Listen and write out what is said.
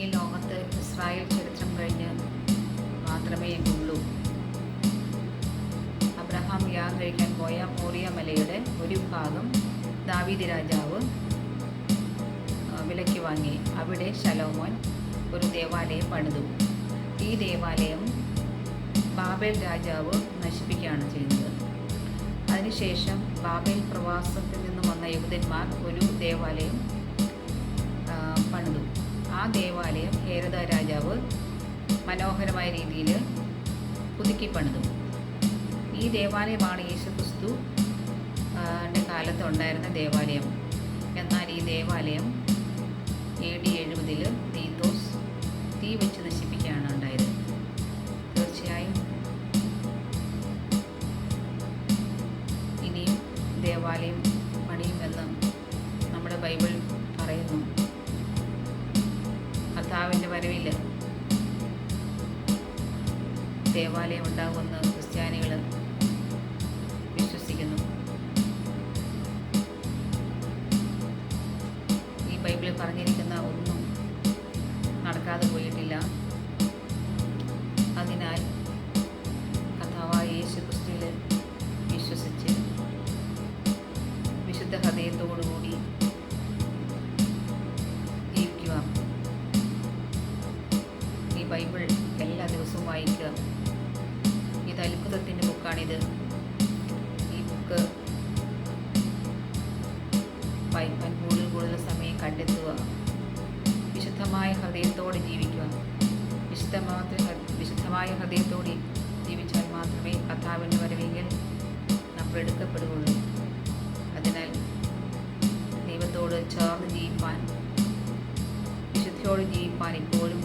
ഈ ലോകത്ത് ഇസ്രായേൽ ചരിത്രം കഴിഞ്ഞ് മാത്രമേ ഉള്ളൂ. അബ്രഹാം യാഗം കഴിക്കാൻ പോയ മോറിയ മലയുടെ ഒരു ഭാഗം ദാവീദ് രാജാവ് വിലയ്ക്ക് വാങ്ങി. അവിടെ ശലോമോൻ ഒരു ദേവാലയം പണിതു. ഈ ദേവാലയം ബാബേൽ രാജാവ് നശിപ്പിക്കുകയാണ് ചെയ്യുന്നത്. അതിനുശേഷം ബാബേൽ പ്രവാസത്തിൽ നിന്നും വന്ന യഹൂദന്മാർ ഒരു ദേവാലയം പണിതു. ആ ദേവാലയം ഹേരോദ രാജാവ് മനോഹരമായ രീതിയിൽ പുതുക്കി പണിതു. ഈ ദേവാലയമാണ് യേശുക്രിസ്തു കാലത്ത് ഉണ്ടായിരുന്ന ദേവാലയം. എന്നാൽ ഈ ദേവാലയം AD 70 തീത്തോസ് തീ വെച്ച് നശിപ്പിക്കുകയാണ് ഉണ്ടായത്. തീർച്ചയായും ഇനിയും ദേവാലയം പണിയുമെന്ന് നമ്മുടെ ബൈബിൾ പറയുന്നു. കർത്താവിൻ്റെ വരവിൽ ദേവാലയം ഉണ്ടാകുമെന്ന് ക്രിസ്ത്യാനികൾ വിശ്വസിക്കുന്നു. ഈ ബൈബിളിൽ പറഞ്ഞിരിക്കുന്ന ഒന്നും നടക്കാതെ പോയിട്ടില്ല. അതിനാൽ കർത്താവായ യേശുക്രിസ്തുവിൽ വിശ്വസിച്ച് വിശുദ്ധ ഹൃദയത്തോടുകൂടി ജീവിക്കുക. ഈ ബൈബിൾ എല്ലാ ദിവസവും വായിക്കുക. ഇത് അത്ഭുതത്തിൻ്റെ ബുക്കാണിത്. ഈ ബുക്ക് വായിക്കാൻ കൂടുതൽ സമയം കണ്ടെത്തുക. വിശുദ്ധമായ ഹൃദയത്തോടെ ജീവിക്കുക. വിശുദ്ധമായ ഹൃദയത്തോടെ ജീവിച്ചാൽ മാത്രമേ കർത്താവിൻ്റെ വരവെങ്കിൽ നമ്മൾ എടുക്കപ്പെടുകയുള്ളൂ. അതിനാൽ ദൈവത്തോട് ചേർന്ന് ജീവിപ്പാൻ, വിശുദ്ധിയോട് ജീവിപ്പാൻ ഇപ്പോഴും